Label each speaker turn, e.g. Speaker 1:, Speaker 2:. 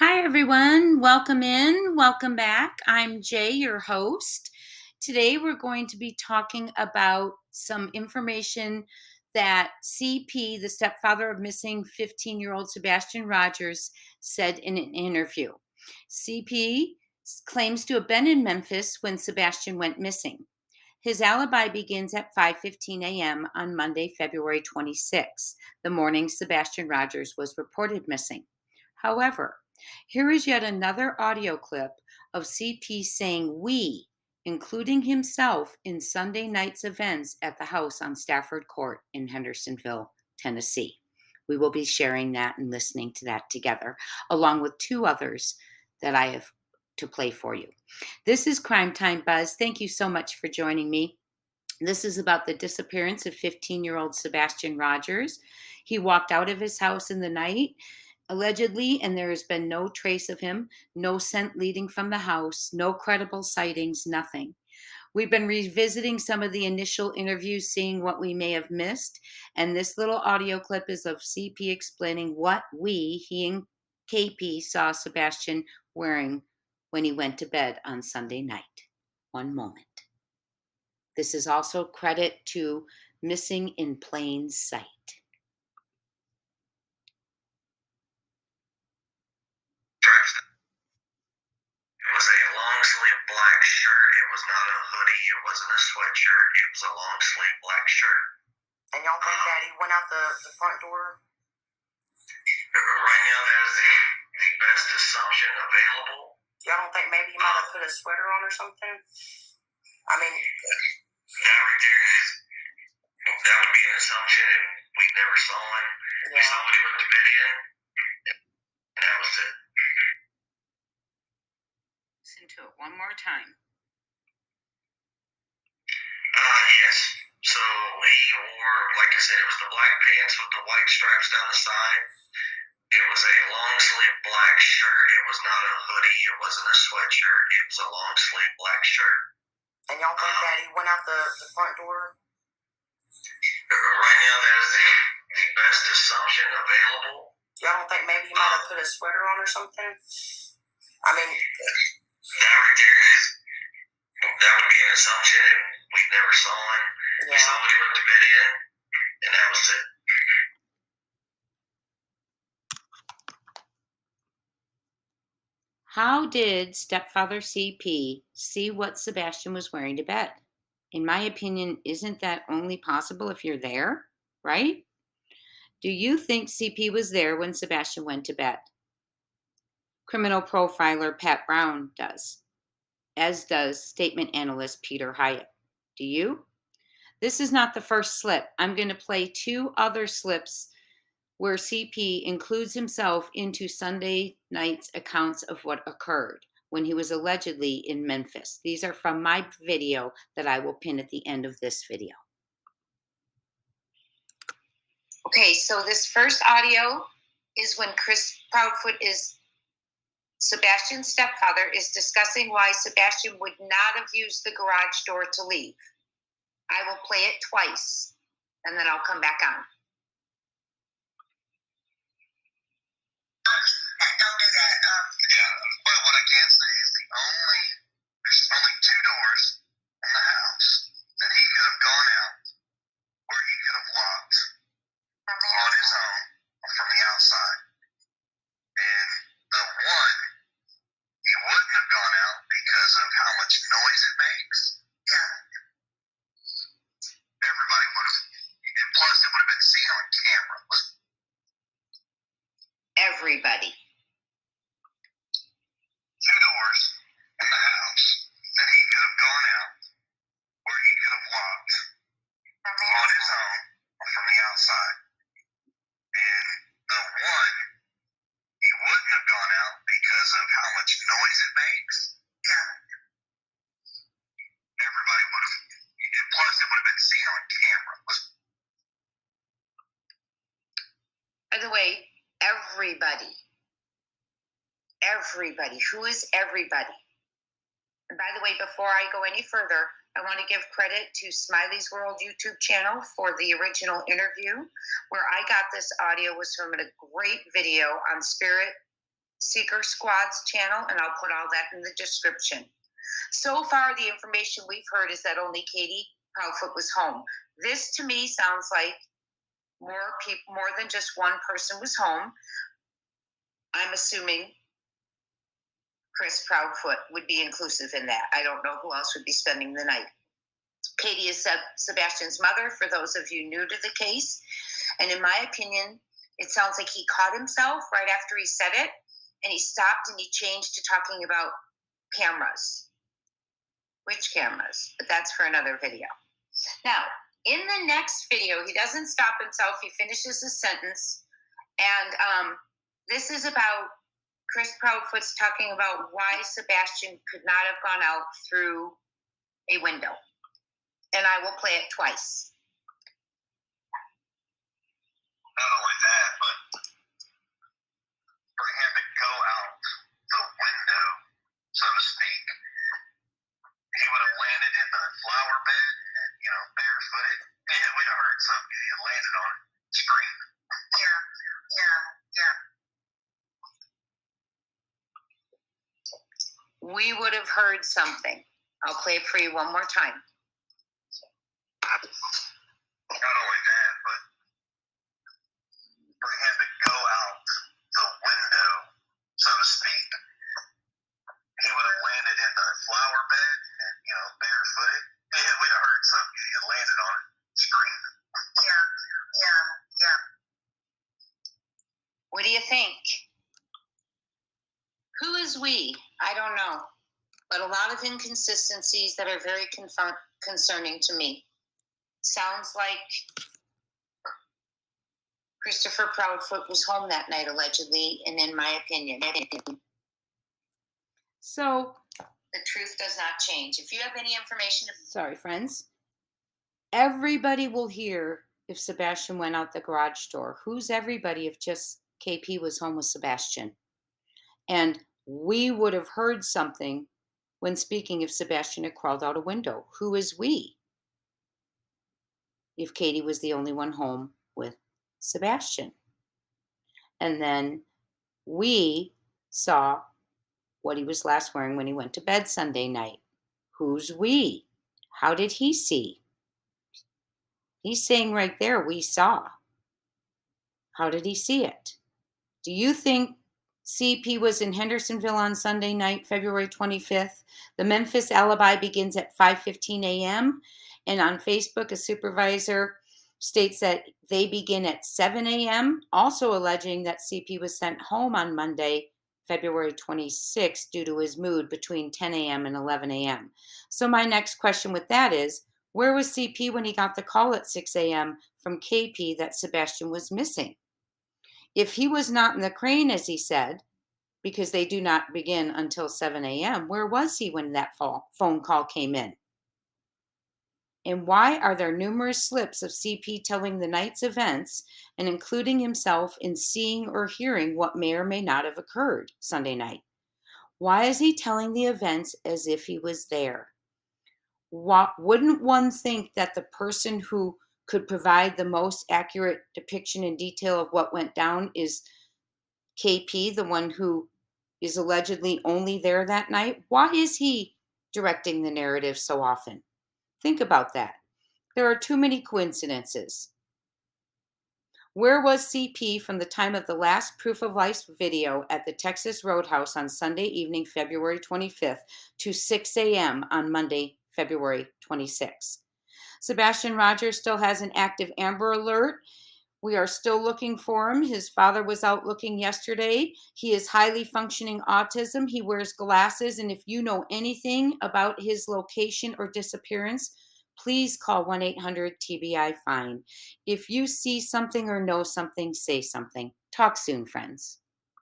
Speaker 1: Hi, everyone. Welcome in. Welcome back. I'm Jaye, your host. Today, we're going to be talking about some information that CP, the stepfather of missing 15-year-old Sebastian Rogers, said in an interview. CP claims to have been in Memphis when Sebastian went missing. His alibi begins at 5:15 a.m. on Monday, February 26, the morning Sebastian Rogers was reported missing. However, here is yet another audio clip of CP saying we, including himself, in Sunday night's events at the house on Stafford Court in Hendersonville, Tennessee. We will be sharing that and listening to that together, along with two others that I have to play for you. This is Crime Time Buzz. Thank you so much for joining me. This is about the disappearance of 15-year-old Sebastian Rogers. He walked out of his house in the night, allegedly, and there has been no trace of him, no scent leading from the house, no credible sightings, nothing. We've been revisiting some of the initial interviews, seeing what we may have missed, and this little audio clip is of CP explaining what he and KP saw Sebastian wearing when he went to bed on Sunday night. One moment. This is also credit to Missing in Plain Sight.
Speaker 2: It was a long sleeve black shirt. It was not a hoodie. It wasn't a sweatshirt. It was a long sleeve black shirt.
Speaker 3: And y'all think that he went out the front door?
Speaker 2: Right now, that is the best assumption available.
Speaker 3: Y'all don't think maybe he might have put a sweater on or something? I mean,
Speaker 2: that right there is, that would be an assumption, and we never saw him.
Speaker 3: Yeah.
Speaker 2: We saw what he went to bed in, and that was it.
Speaker 1: Listen to it one more time.
Speaker 2: Yes. So he wore, like I said, it was the black pants with the white stripes down the side. It was a long sleeve black shirt. It was not a hoodie. It wasn't a sweatshirt. It was a long sleeve black shirt.
Speaker 3: And y'all think that he went out the front door?
Speaker 2: Right now, that is the best assumption available.
Speaker 3: Y'all don't think maybe he might have put a sweater on or something? I mean,
Speaker 2: that right there is, that would be an assumption, and we never saw him.
Speaker 3: Yeah.
Speaker 2: We saw what he went to bed in, and that was it.
Speaker 1: How did stepfather CP see what Sebastian was wearing to bed? In my opinion, isn't that only possible if you're there, right? Do you think CP was there when Sebastian went to bed? Criminal profiler Pat Brown does, as does statement analyst Peter Hyatt. Do you? This is not the first slip. I'm going to play two other slips where CP includes himself into Sunday night's accounts of what occurred when he was allegedly in Memphis. These are from my video that I will pin at the end of this video. Okay, so this first audio is when Chris Proudfoot, is Sebastian's stepfather, is discussing why Sebastian would not have used the garage door to leave. I will play it twice, and then I'll come back on.
Speaker 2: Don't do that. Yeah, but what I can say is there's only two doors in the house that he could have gone out, where he could have locked on his own or from the outside. And the one, he wouldn't have gone out because of how much noise it makes. Yeah. Everybody would have, plus it would have been seen on camera.
Speaker 1: Everybody.
Speaker 2: Two doors in the house that he could have gone out, where he could have locked on his own or from the outside. And the one, he wouldn't have gone out because of how much noise it makes. Yeah. Everybody would have, plus it would have been seen on camera.
Speaker 1: By the way, everybody. Who is everybody? And by the way, before I go any further, I want to give credit to Smiley's World YouTube channel for the original interview. Where I got this audio was from a great video on spirit Seeker Squad's channel, and I'll put all that in the description. So far, the information we've heard is that only Katie Proudfoot was home. This to me sounds like more than just one person was home. I'm assuming Chris Proudfoot would be inclusive in that. I don't know who else would be spending the night. Katie is Sebastian's mother, for those of you new to the case. And in my opinion, it sounds like he caught himself right after he said it, and he stopped and he changed to talking about cameras. Which cameras? But that's for another video. Now, in the next video, he doesn't stop himself. He finishes his sentence. And this is about Chris Proudfoot's talking about why Sebastian could not have gone out through a window. And I will play it twice.
Speaker 2: Not only that, but for him to go out the window, so to speak, he would have landed in the flower bed and, barefooted. Yeah, we'd have heard something. He had landed on it, scream. Yeah.
Speaker 1: We would have heard something. I'll play it for you one more time.
Speaker 2: Not only that, but for him to go out the window, so to speak, he would have landed in the flower bed and, barefooted. Yeah, we'd have heard something. He had landed on it, scream. Yeah.
Speaker 1: What do you think? Who is we? I don't know. But a lot of inconsistencies that are very concerning to me. Sounds like Christopher Proudfoot was home that night, allegedly, and in my opinion. So, the truth does not change. If you have any information... Sorry, friends. Everybody will hear if Sebastian went out the garage door. Who's everybody if just KP was home with Sebastian? And we would have heard something when speaking if Sebastian had crawled out a window. Who is we? If Katie was the only one home with Sebastian. And then we saw what he was last wearing when he went to bed Sunday night. Who's we? How did he see? He's saying right there, we saw. How did he see it? Do you think CP was in Hendersonville on Sunday night, February 25th? The Memphis Alibi begins at 5:15 a.m. And on Facebook, a supervisor states that they begin at 7 a.m., also alleging that CP was sent home on Monday, February 26th, due to his mood between 10 a.m. and 11 a.m. So my next question with that is, where was CP when he got the call at 6 a.m. from KP that Sebastian was missing? If he was not in the crane, as he said, because they do not begin until 7 a.m., where was he when that phone call came in? And why are there numerous slips of CP telling the night's events and including himself in seeing or hearing what may or may not have occurred Sunday night? Why is he telling the events as if he was there? Wouldn't one think that the person who could provide the most accurate depiction and detail of what went down is KP, the one who is allegedly only there that night? Why is he directing the narrative so often? Think about that. There are too many coincidences. Where was CP from the time of the last proof of life video at the Texas Roadhouse on Sunday evening, February 25th, to 6 a.m. on Monday, February 26th? Sebastian Rogers still has an active Amber Alert. We are still looking for him. His father was out looking yesterday. He is highly functioning autism. He wears glasses. And if you know anything about his location or disappearance, please call 1-800-TBI-FIND. If you see something or know something, say something. Talk soon, friends.